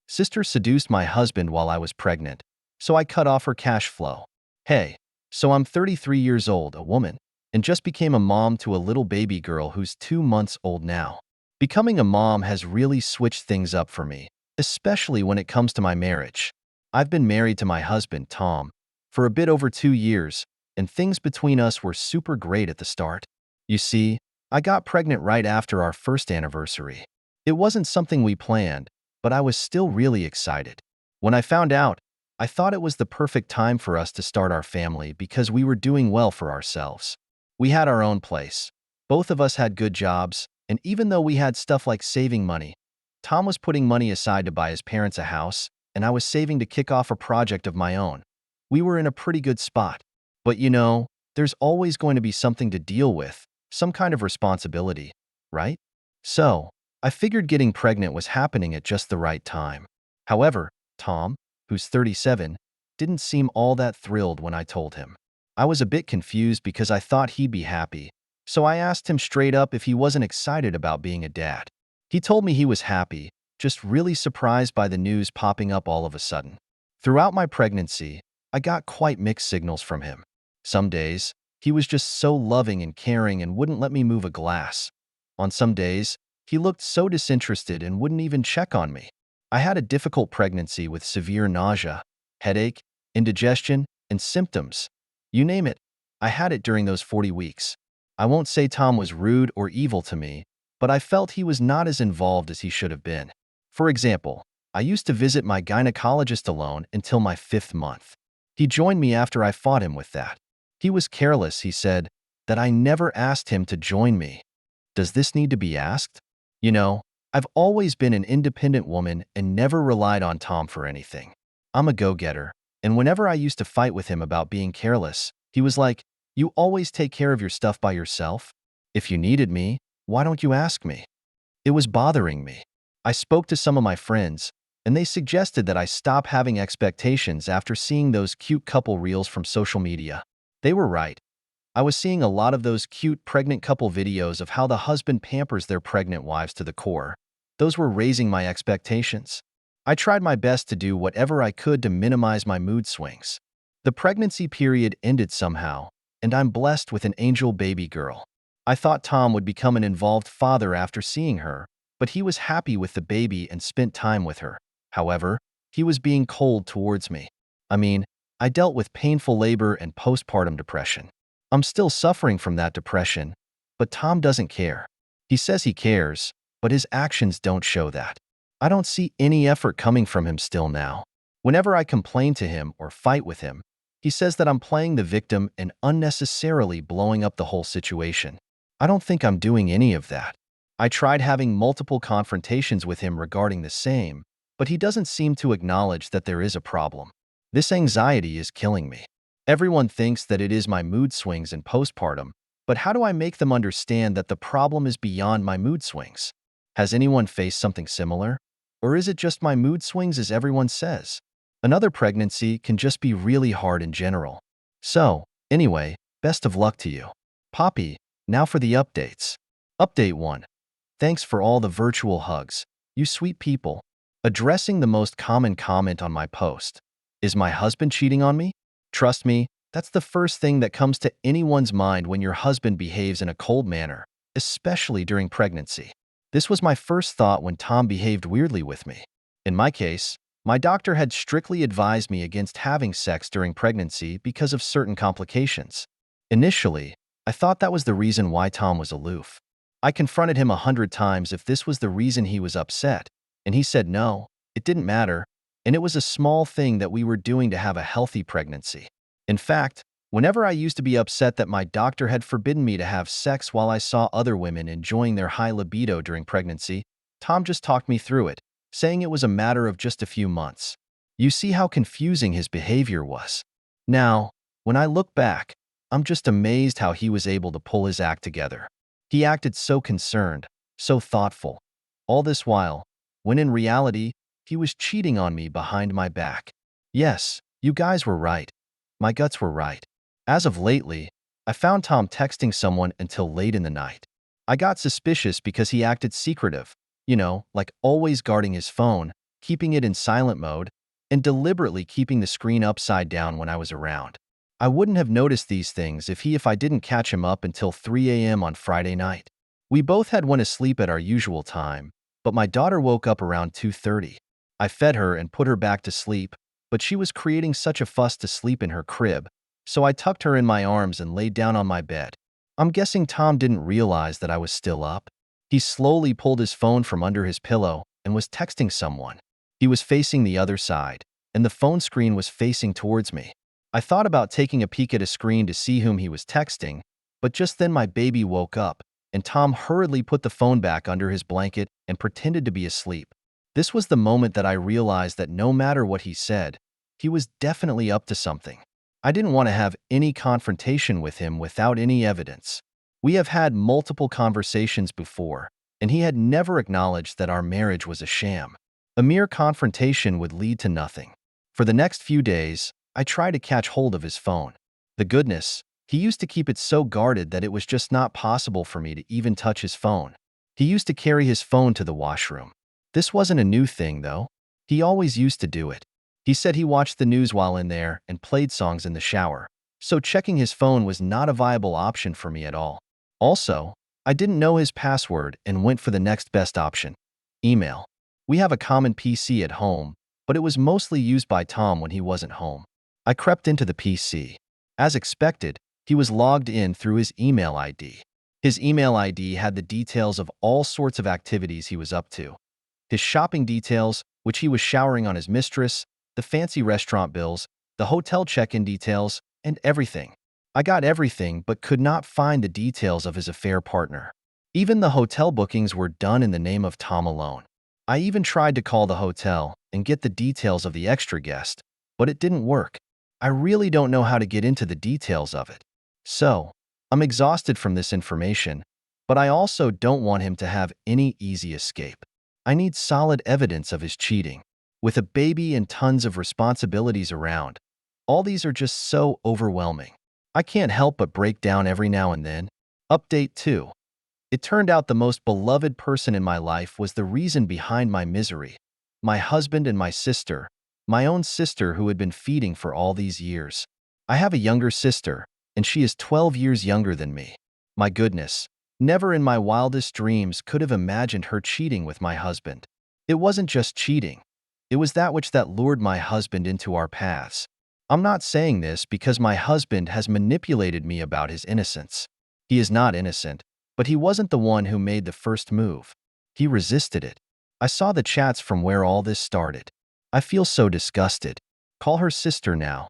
Sister seduced my husband while I was pregnant, so I cut off her cash flow. Hey, so I'm 33 years old, a woman, and just became a mom to a little baby girl who's 2 months old now. Becoming a mom has really switched things up for me, especially when it comes to my marriage. I've been married to my husband, Tom, for a bit over 2 years, and things between us were super great at the start. You see, I got pregnant right after our first anniversary. It wasn't something we planned, but I was still really excited. When I found out, I thought it was the perfect time for us to start our family because we were doing well for ourselves. We had our own place. Both of us had good jobs, and even though we had stuff like saving money, Tom was putting money aside to buy his parents a house, and I was saving to kick off a project of my own. We were in a pretty good spot. But there's always going to be something to deal with, some kind of responsibility, right? So, I figured getting pregnant was happening at just the right time. However, Tom, who's 37, didn't seem all that thrilled when I told him. I was a bit confused because I thought he'd be happy, so I asked him straight up if he wasn't excited about being a dad. He told me he was happy, just really surprised by the news popping up all of a sudden. Throughout my pregnancy, I got quite mixed signals from him. Some days, he was just so loving and caring and wouldn't let me move a glass. On some days, he looked so disinterested and wouldn't even check on me. I had a difficult pregnancy with severe nausea, headache, indigestion, and symptoms. You name it, I had it during those 40 weeks. I won't say Tom was rude or evil to me, but I felt he was not as involved as he should have been. For example, I used to visit my gynecologist alone until my 5th month. He joined me after I fought him with that. He was careless, he said, that I never asked him to join me. Does this need to be asked? I've always been an independent woman and never relied on Tom for anything. I'm a go-getter, and whenever I used to fight with him about being careless, he was like, "You always take care of your stuff by yourself? If you needed me, why don't you ask me?" It was bothering me. I spoke to some of my friends, and they suggested that I stop having expectations after seeing those cute couple reels from social media. They were right. I was seeing a lot of those cute pregnant couple videos of how the husband pampers their pregnant wives to the core. Those were raising my expectations. I tried my best to do whatever I could to minimize my mood swings. The pregnancy period ended somehow, and I'm blessed with an angel baby girl. I thought Tom would become an involved father after seeing her, but he was happy with the baby and spent time with her. However, he was being cold towards me. I dealt with painful labor and postpartum depression. I'm still suffering from that depression, but Tom doesn't care. He says he cares, but his actions don't show that. I don't see any effort coming from him still now. Whenever I complain to him or fight with him, he says that I'm playing the victim and unnecessarily blowing up the whole situation. I don't think I'm doing any of that. I tried having multiple confrontations with him regarding the same, but he doesn't seem to acknowledge that there is a problem. This anxiety is killing me. Everyone thinks that it is my mood swings and postpartum, but how do I make them understand that the problem is beyond my mood swings? Has anyone faced something similar? Or is it just my mood swings as everyone says? Another pregnancy can just be really hard in general. So, anyway, best of luck to you. Poppy, now for the updates. Update 1. Thanks for all the virtual hugs, you sweet people. Addressing the most common comment on my post. Is my husband cheating on me? Trust me, that's the first thing that comes to anyone's mind when your husband behaves in a cold manner, especially during pregnancy. This was my first thought when Tom behaved weirdly with me. In my case, my doctor had strictly advised me against having sex during pregnancy because of certain complications. Initially, I thought that was the reason why Tom was aloof. I confronted him 100 times if this was the reason he was upset, and he said no, it didn't matter, and it was a small thing that we were doing to have a healthy pregnancy. In fact, whenever I used to be upset that my doctor had forbidden me to have sex while I saw other women enjoying their high libido during pregnancy, Tom just talked me through it, saying it was a matter of just a few months. You see how confusing his behavior was. Now, when I look back, I'm just amazed how he was able to pull his act together. He acted so concerned, so thoughtful. All this while, when in reality, he was cheating on me behind my back. Yes, you guys were right. My guts were right. As of lately, I found Tom texting someone until late in the night. I got suspicious because he acted secretive, like always guarding his phone, keeping it in silent mode, and deliberately keeping the screen upside down when I was around. I wouldn't have noticed these things if I didn't catch him up until 3 a.m. on Friday night. We both had went to sleep at our usual time, but my daughter woke up around 2:30. I fed her and put her back to sleep, but she was creating such a fuss to sleep in her crib, so I tucked her in my arms and laid down on my bed. I'm guessing Tom didn't realize that I was still up. He slowly pulled his phone from under his pillow and was texting someone. He was facing the other side, and the phone screen was facing towards me. I thought about taking a peek at a screen to see whom he was texting, but just then my baby woke up, and Tom hurriedly put the phone back under his blanket and pretended to be asleep. This was the moment that I realized that no matter what he said, he was definitely up to something. I didn't want to have any confrontation with him without any evidence. We have had multiple conversations before, and he had never acknowledged that our marriage was a sham. A mere confrontation would lead to nothing. For the next few days, I tried to catch hold of his phone. The goodness, he used to keep it so guarded that it was just not possible for me to even touch his phone. He used to carry his phone to the washroom. This wasn't a new thing, though. He always used to do it. He said he watched the news while in there and played songs in the shower, so checking his phone was not a viable option for me at all. Also, I didn't know his password and went for the next best option: email. We have a common PC at home, but it was mostly used by Tom when he wasn't home. I crept into the PC. As expected, he was logged in through his email ID. His email ID had the details of all sorts of activities he was up to. His shopping details, which he was showering on his mistress, the fancy restaurant bills, the hotel check-in details, and everything. I got everything but could not find the details of his affair partner. Even the hotel bookings were done in the name of Tom alone. I even tried to call the hotel and get the details of the extra guest, but it didn't work. I really don't know how to get into the details of it. So, I'm exhausted from this information, but I also don't want him to have any easy escape. I need solid evidence of his cheating. With a baby and tons of responsibilities around, all these are just so overwhelming. I can't help but break down every now and then. Update 2. It turned out the most beloved person in my life was the reason behind my misery. My husband and my sister, my own sister who had been feeding for all these years. I have a younger sister, and she is 12 years younger than me. My goodness, never in my wildest dreams could have imagined her cheating with my husband. It wasn't just cheating. It was that which that lured my husband into our paths. I'm not saying this because my husband has manipulated me about his innocence. He is not innocent, but he wasn't the one who made the first move. He resisted it. I saw the chats from where all this started. I feel so disgusted. Call her sister now.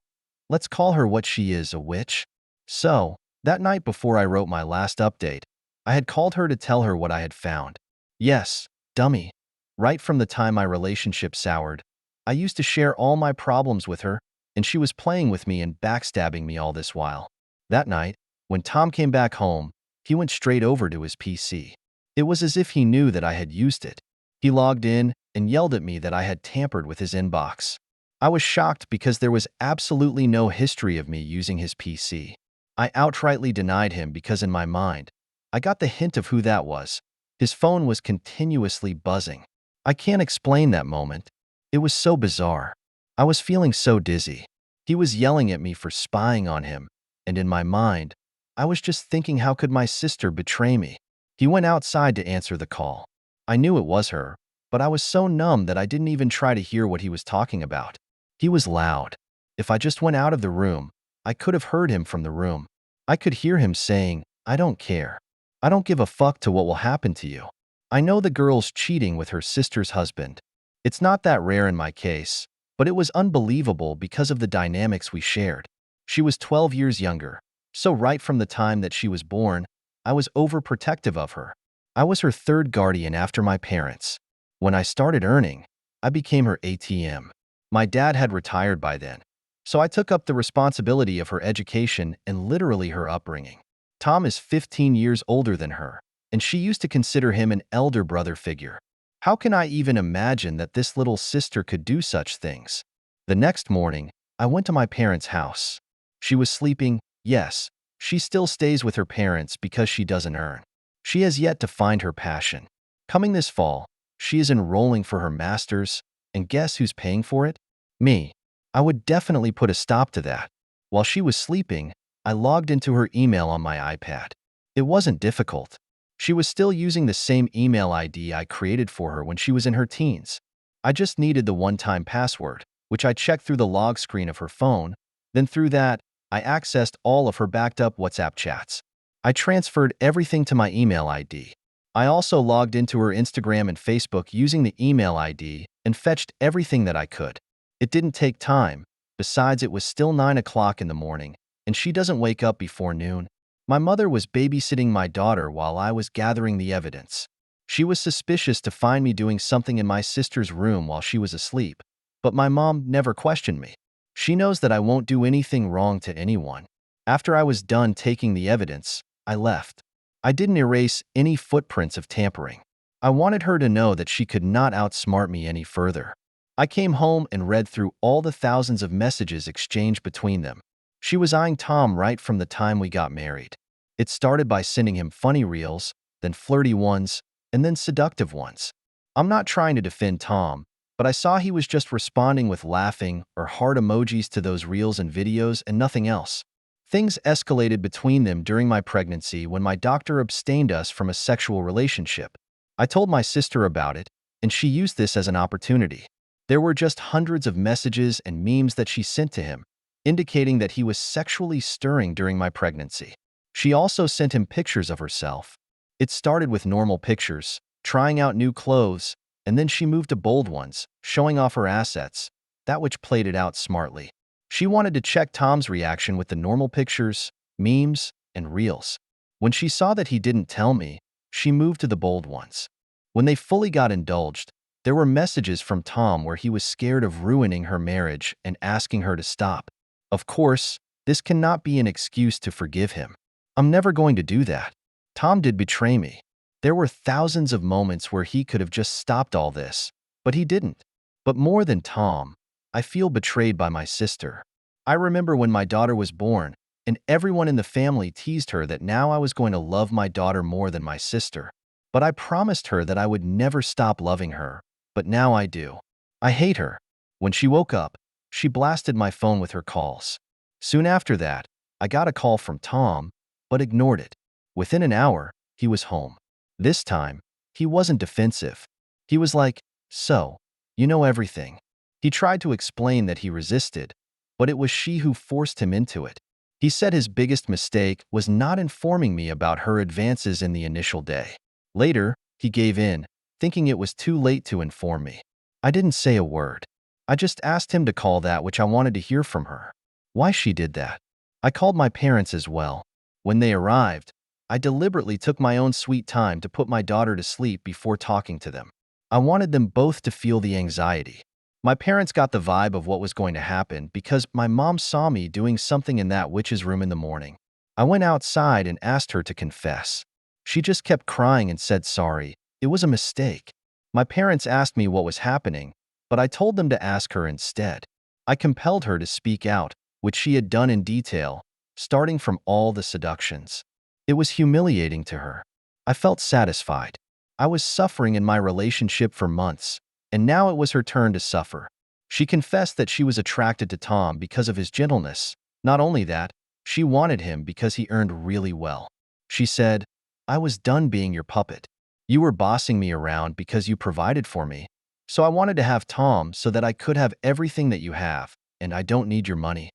Let's call her what she is, a witch. So, that night before I wrote my last update, I had called her to tell her what I had found. Yes, dummy. Right from the time my relationship soured, I used to share all my problems with her, and she was playing with me and backstabbing me all this while. That night, when Tom came back home, he went straight over to his PC. It was as if he knew that I had used it. He logged in and yelled at me that I had tampered with his inbox. I was shocked because there was absolutely no history of me using his PC. I outrightly denied him because in my mind, I got the hint of who that was. His phone was continuously buzzing. I can't explain that moment. It was so bizarre. I was feeling so dizzy. He was yelling at me for spying on him, and in my mind, I was just thinking, how could my sister betray me? He went outside to answer the call. I knew it was her, but I was so numb that I didn't even try to hear what he was talking about. He was loud. If I just went out of the room, I could have heard him from the room. I could hear him saying, "I don't care. I don't give a fuck to what will happen to you. I know the girl's cheating with her sister's husband." It's not that rare in my case, but it was unbelievable because of the dynamics we shared. She was 12 years younger, so right from the time that she was born, I was overprotective of her. I was her third guardian after my parents. When I started earning, I became her ATM. My dad had retired by then, so I took up the responsibility of her education and literally her upbringing. Tom is 15 years older than her, and she used to consider him an elder brother figure. How can I even imagine that this little sister could do such things? The next morning, I went to my parents' house. She was sleeping. Yes, she still stays with her parents because she doesn't earn. She has yet to find her passion. Coming this fall, she is enrolling for her master's, And guess who's paying for it? Me. I would definitely put a stop to that. While she was sleeping, I logged into her email on my iPad. It wasn't difficult. She was still using the same email ID I created for her when she was in her teens. I just needed the one-time password, which I checked through the log screen of her phone. Then through that, I accessed all of her backed-up WhatsApp chats. I transferred everything to my email ID. I also logged into her Instagram and Facebook using the email ID and fetched everything that I could. It didn't take time. Besides, it was still 9 o'clock in the morning, and she doesn't wake up before noon. My mother was babysitting my daughter while I was gathering the evidence. She was suspicious to find me doing something in my sister's room while she was asleep, but my mom never questioned me. She knows that I won't do anything wrong to anyone. After I was done taking the evidence, I left. I didn't erase any footprints of tampering. I wanted her to know that she could not outsmart me any further. I came home and read through all the thousands of messages exchanged between them. She was eyeing Tom right from the time we got married. It started by sending him funny reels, then flirty ones, and then seductive ones. I'm not trying to defend Tom, but I saw he was just responding with laughing or heart emojis to those reels and videos and nothing else. Things escalated between them during my pregnancy when my doctor abstained us from a sexual relationship. I told my sister about it, and she used this as an opportunity. There were just hundreds of messages and memes that she sent to him, indicating that he was sexually stirring during my pregnancy. She also sent him pictures of herself. It started with normal pictures, trying out new clothes, and then she moved to bold ones, showing off her assets, that which played it out smartly. She wanted to check Tom's reaction with the normal pictures, memes, and reels. When she saw that he didn't tell me, she moved to the bold ones. When they fully got indulged, there were messages from Tom where he was scared of ruining her marriage and asking her to stop. Of course, this cannot be an excuse to forgive him. I'm never going to do that. Tom did betray me. There were thousands of moments where he could have just stopped all this, but he didn't. But more than Tom, I feel betrayed by my sister. I remember when my daughter was born, and everyone in the family teased her that now I was going to love my daughter more than my sister. But I promised her that I would never stop loving her, but now I do. I hate her. When she woke up, she blasted my phone with her calls. Soon after that, I got a call from Tom, but ignored it. Within an hour, he was home. This time, he wasn't defensive. He was like, "So, you know everything." He tried to explain that he resisted, but it was she who forced him into it. He said his biggest mistake was not informing me about her advances in the initial day. Later, he gave in, thinking it was too late to inform me. I didn't say a word. I just asked him to call that which I wanted to hear from her. Why she did that? I called my parents as well. When they arrived, I deliberately took my own sweet time to put my daughter to sleep before talking to them. I wanted them both to feel the anxiety. My parents got the vibe of what was going to happen because my mom saw me doing something in that witch's room in the morning. I went outside and asked her to confess. She just kept crying and said sorry. It was a mistake. My parents asked me what was happening, but I told them to ask her instead. I compelled her to speak out, which she had done in detail, starting from all the seductions. It was humiliating to her. I felt satisfied. I was suffering in my relationship for months, and now it was her turn to suffer. She confessed that she was attracted to Tom because of his gentleness. Not only that, she wanted him because he earned really well. She said, "I was done being your puppet. You were bossing me around because you provided for me. So I wanted to have Tom so that I could have everything that you have, and I don't need your money."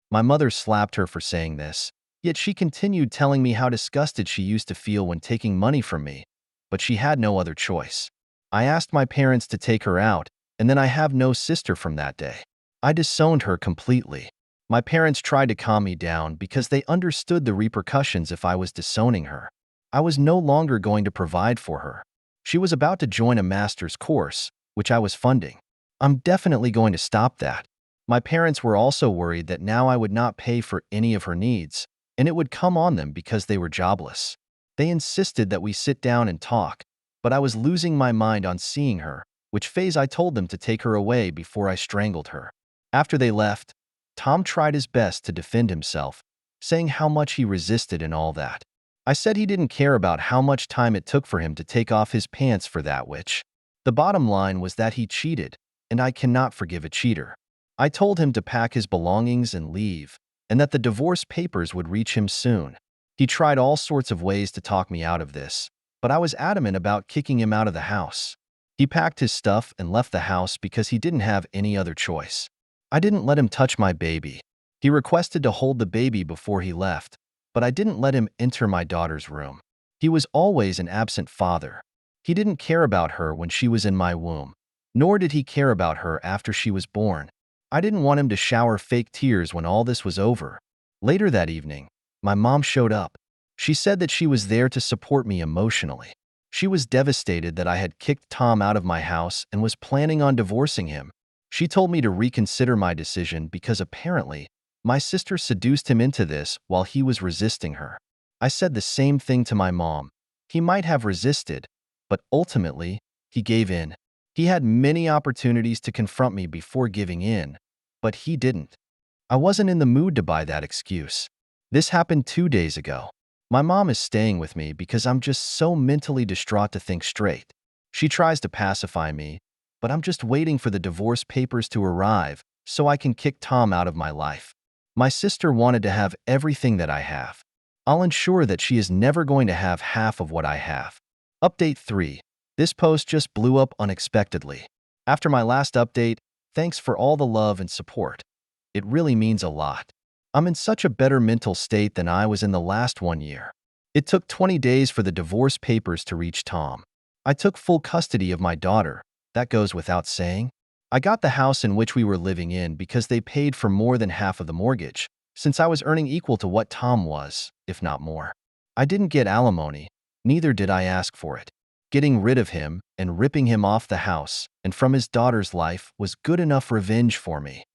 My mother slapped her for saying this, yet she continued telling me how disgusted she used to feel when taking money from me, but she had no other choice. I asked my parents to take her out, and then I have no sister from that day. I disowned her completely. My parents tried to calm me down because they understood the repercussions if I was disowning her. I was no longer going to provide for her. She was about to join a master's course, which I was funding. I'm definitely going to stop that. My parents were also worried that now I would not pay for any of her needs, and it would come on them because they were jobless. They insisted that we sit down and talk, but I was losing my mind on seeing her, which phase I told them to take her away before I strangled her. After they left, Tom tried his best to defend himself, saying how much he resisted and all that. I said he didn't care about how much time it took for him to take off his pants for that which. The bottom line was that he cheated, and I cannot forgive a cheater. I told him to pack his belongings and leave, and that the divorce papers would reach him soon. He tried all sorts of ways to talk me out of this, but I was adamant about kicking him out of the house. He packed his stuff and left the house because he didn't have any other choice. I didn't let him touch my baby. He requested to hold the baby before he left, but I didn't let him enter my daughter's room. He was always an absent father. He didn't care about her when she was in my womb, nor did he care about her after she was born. I didn't want him to shower fake tears when all this was over. Later that evening, my mom showed up. She said that she was there to support me emotionally. She was devastated that I had kicked Tom out of my house and was planning on divorcing him. She told me to reconsider my decision because apparently, my sister seduced him into this while he was resisting her. I said the same thing to my mom. He might have resisted, but ultimately, he gave in. He had many opportunities to confront me before giving in, but he didn't. I wasn't in the mood to buy that excuse. This happened 2 days ago. My mom is staying with me because I'm just so mentally distraught to think straight. She tries to pacify me, but I'm just waiting for the divorce papers to arrive so I can kick Tom out of my life. My sister wanted to have everything that I have. I'll ensure that she is never going to have half of what I have. Update 3. This post just blew up unexpectedly. After my last update, thanks for all the love and support. It really means a lot. I'm in such a better mental state than I was in the last 1 year. It took 20 days for the divorce papers to reach Tom. I took full custody of my daughter. That goes without saying. I got the house in which we were living in because they paid for more than half of the mortgage, since I was earning equal to what Tom was, if not more. I didn't get alimony, neither did I ask for it. Getting rid of him and ripping him off the house and from his daughter's life was good enough revenge for me.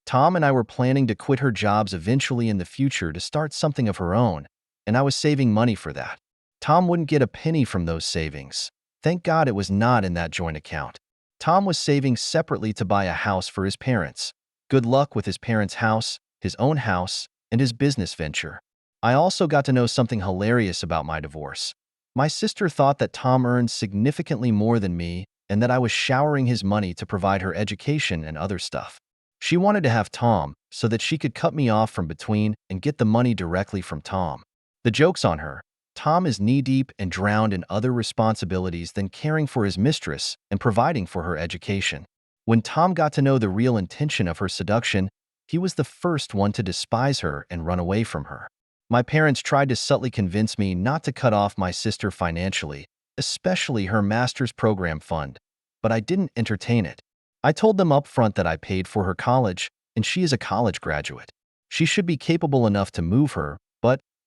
Tom and I were planning to quit her jobs eventually in the future to start something of her own, and I was saving money for that. Tom wouldn't get a penny from those savings. Thank God it was not in that joint account. Tom was saving separately to buy a house for his parents. Good luck with his parents' house, his own house, and his business venture. I also got to know something hilarious about my divorce. My sister thought that Tom earned significantly more than me and that I was showering his money to provide her education and other stuff. She wanted to have Tom so that she could cut me off from between and get the money directly from Tom. The joke's on her. Tom is knee-deep and drowned in other responsibilities than caring for his mistress and providing for her education. When Tom got to know the real intention of her seduction, he was the first one to despise her and run away from her. My parents tried to subtly convince me not to cut off my sister financially, especially her master's program fund, but I didn't entertain it. I told them up front that I paid for her college, and she is a college graduate. She should be capable enough to move her,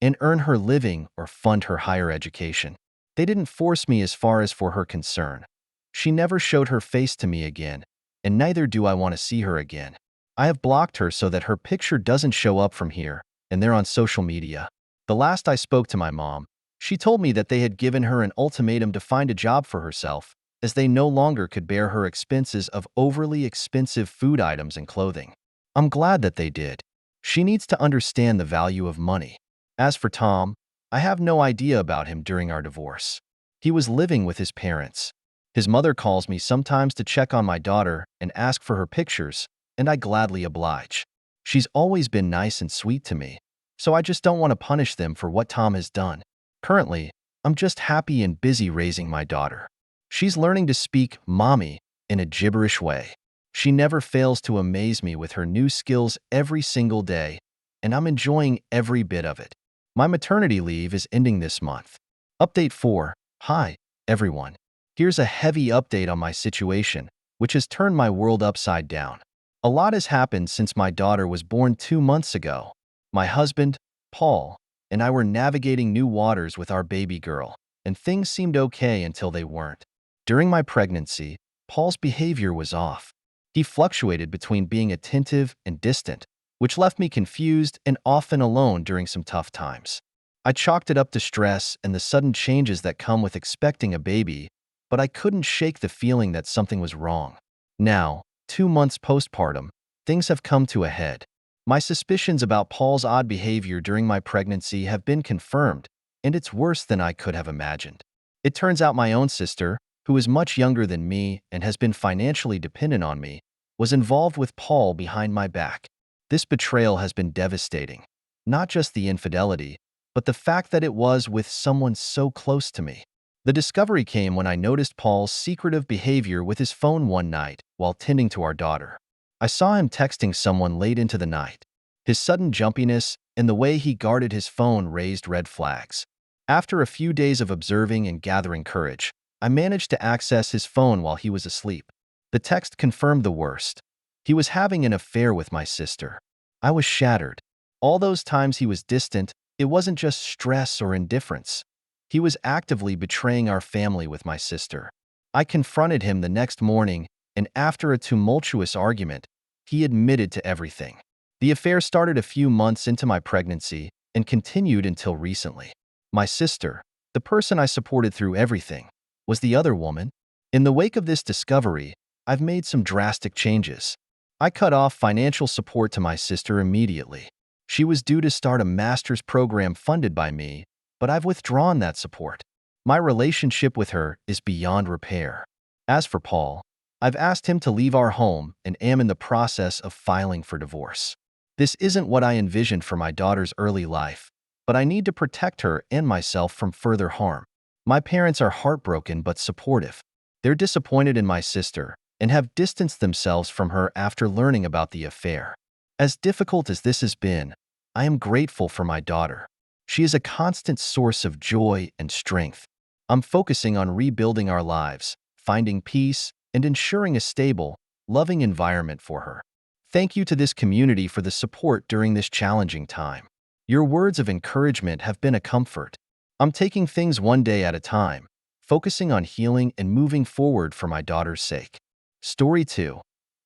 and earn her living or fund her higher education. They didn't force me as far as for her concern. She never showed her face to me again, and neither do I want to see her again. I have blocked her so that her picture doesn't show up from here, and they're on social media. The last I spoke to my mom, she told me that they had given her an ultimatum to find a job for herself, as they no longer could bear her expenses of overly expensive food items and clothing. I'm glad that they did. She needs to understand the value of money. As for Tom, I have no idea about him during our divorce. He was living with his parents. His mother calls me sometimes to check on my daughter and ask for her pictures, and I gladly oblige. She's always been nice and sweet to me, so I just don't want to punish them for what Tom has done. Currently, I'm just happy and busy raising my daughter. She's learning to speak "mommy" in a gibberish way. She never fails to amaze me with her new skills every single day, and I'm enjoying every bit of it. My maternity leave is ending this month. Update 4. Hi, everyone. Here's a heavy update on my situation, which has turned my world upside down. A lot has happened since my daughter was born 2 months ago. My husband, Paul, and I were navigating new waters with our baby girl, and things seemed okay until they weren't. During my pregnancy, Paul's behavior was off. He fluctuated between being attentive and distant, which left me confused and often alone during some tough times. I chalked it up to stress and the sudden changes that come with expecting a baby, but I couldn't shake the feeling that something was wrong. Now, 2 months postpartum, things have come to a head. My suspicions about Paul's odd behavior during my pregnancy have been confirmed, and it's worse than I could have imagined. It turns out my own sister, who is much younger than me and has been financially dependent on me, was involved with Paul behind my back. This betrayal has been devastating. Not just the infidelity, but the fact that it was with someone so close to me. The discovery came when I noticed Paul's secretive behavior with his phone one night while tending to our daughter. I saw him texting someone late into the night. His sudden jumpiness and the way he guarded his phone raised red flags. After a few days of observing and gathering courage, I managed to access his phone while he was asleep. The text confirmed the worst. He was having an affair with my sister. I was shattered. All those times he was distant, it wasn't just stress or indifference. He was actively betraying our family with my sister. I confronted him the next morning, and after a tumultuous argument, he admitted to everything. The affair started a few months into my pregnancy and continued until recently. My sister, the person I supported through everything, was the other woman. In the wake of this discovery, I've made some drastic changes. I cut off financial support to my sister immediately. She was due to start a master's program funded by me, but I've withdrawn that support. My relationship with her is beyond repair. As for Paul, I've asked him to leave our home and am in the process of filing for divorce. This isn't what I envisioned for my daughter's early life, but I need to protect her and myself from further harm. My parents are heartbroken but supportive. They're disappointed in my sister and have distanced themselves from her after learning about the affair. As difficult as this has been, I am grateful for my daughter. She is a constant source of joy and strength. I'm focusing on rebuilding our lives, finding peace, and ensuring a stable, loving environment for her. Thank you to this community for the support during this challenging time. Your words of encouragement have been a comfort. I'm taking things one day at a time, focusing on healing and moving forward for my daughter's sake. Story 2.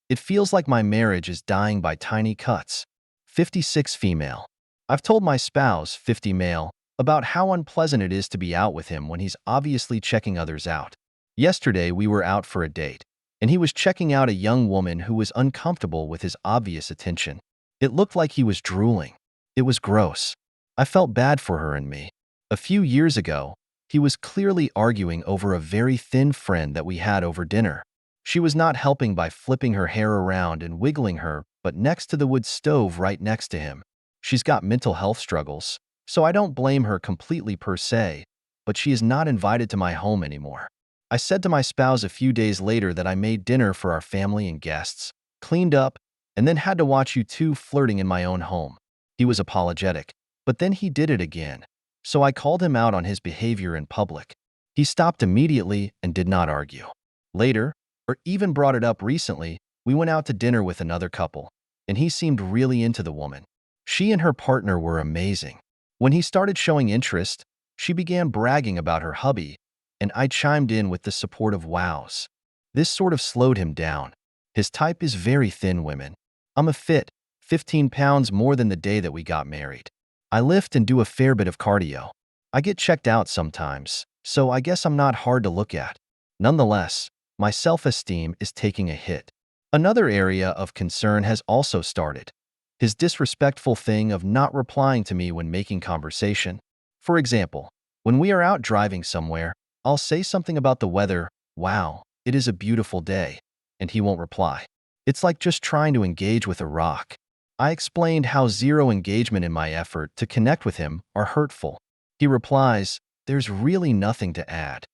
It feels like my marriage is dying by tiny cuts. 56 female. I've told my spouse, 50 male, about how unpleasant it is to be out with him when he's obviously checking others out. Yesterday, we were out for a date, and he was checking out a young woman who was uncomfortable with his obvious attention. It looked like he was drooling. It was gross. I felt bad for her and me. A few years ago, he was clearly arguing over a very thin friend that we had over dinner. She was not helping by flipping her hair around and wiggling her, but next to the wood stove right next to him. She's got mental health struggles, so I don't blame her completely per se, but she is not invited to my home anymore. I said to my spouse a few days later that I made dinner for our family and guests, cleaned up, and then had to watch you two flirting in my own home. He was apologetic, but then he did it again, so I called him out on his behavior in public. He stopped immediately and did not argue. Later, or even brought it up recently, we went out to dinner with another couple, and he seemed really into the woman. She and her partner were amazing. When he started showing interest, she began bragging about her hubby, and I chimed in with the supportive wows. This sort of slowed him down. His type is very thin women. I'm a fit, 15 pounds more than the day that we got married. I lift and do a fair bit of cardio. I get checked out sometimes, so I guess I'm not hard to look at. Nonetheless, my self-esteem is taking a hit. Another area of concern has also started. His disrespectful thing of not replying to me when making conversation. For example, when we are out driving somewhere, I'll say something about the weather, wow, it is a beautiful day, and he won't reply. It's like just trying to engage with a rock. I explained how zero engagement in my effort to connect with him are hurtful. He replies, there's really nothing to add.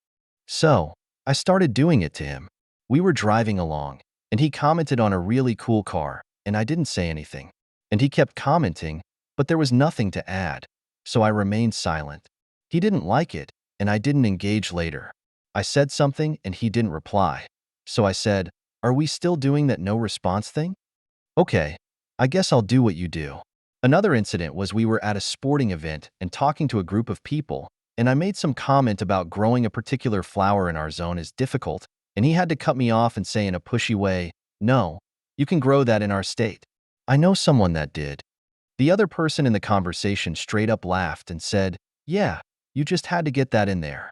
So, I started doing it to him. We were driving along, and he commented on a really cool car, and I didn't say anything. And he kept commenting, but there was nothing to add, so I remained silent. He didn't like it, and I didn't engage later. I said something, and he didn't reply. So I said, are we still doing that no response thing? Okay, I guess I'll do what you do. Another incident was we were at a sporting event and talking to a group of people, and I made some comment about growing a particular flower in our zone is difficult, and he had to cut me off and say in a pushy way, no, you can grow that in our state. I know someone that did. The other person in the conversation straight up laughed and said, yeah, you just had to get that in there.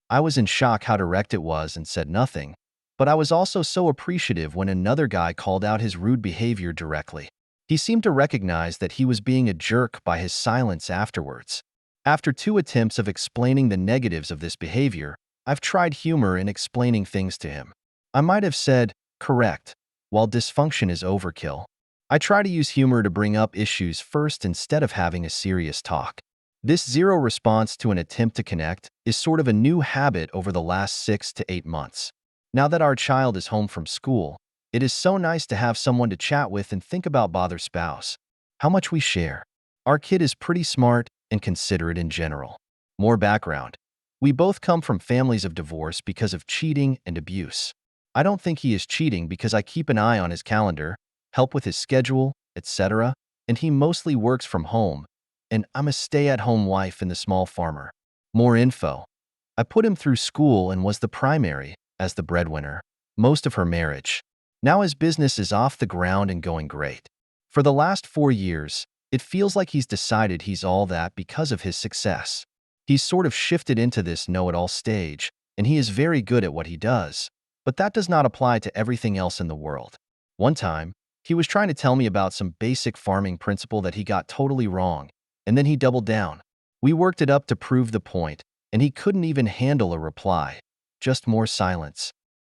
I was in shock how direct it was and said nothing, but I was also so appreciative when another guy called out his rude behavior directly. He seemed to recognize that he was being a jerk by his silence afterwards. After 2 attempts of explaining the negatives of this behavior, I've tried humor in explaining things to him. I might have said, correct, while dysfunction is overkill. I try to use humor to bring up issues first instead of having a serious talk. This zero response to an attempt to connect is sort of a new habit over the last 6 to 8 months. Now that our child is home from school, it is so nice to have someone to chat with and think about bother spouse. How much we share. Our kid is pretty smart and considerate in general. More background. We both come from families of divorce because of cheating and abuse. I don't think he is cheating because I keep an eye on his calendar, help with his schedule, etc., and he mostly works from home, and I'm a stay-at-home wife and the small farmer. More info. I put him through school and was the primary, as the breadwinner, most of her marriage. Now his business is off the ground and going great. For the last 4 years, it feels like he's decided he's all that because of his success. He's sort of shifted into this know-it-all stage, and he is very good at what he does. But that does not apply to everything else in the world. One time, he was trying to tell me about some basic farming principle that he got totally wrong, and then he doubled down. We worked it up to prove the point, and he couldn't even handle a reply. Just more silence.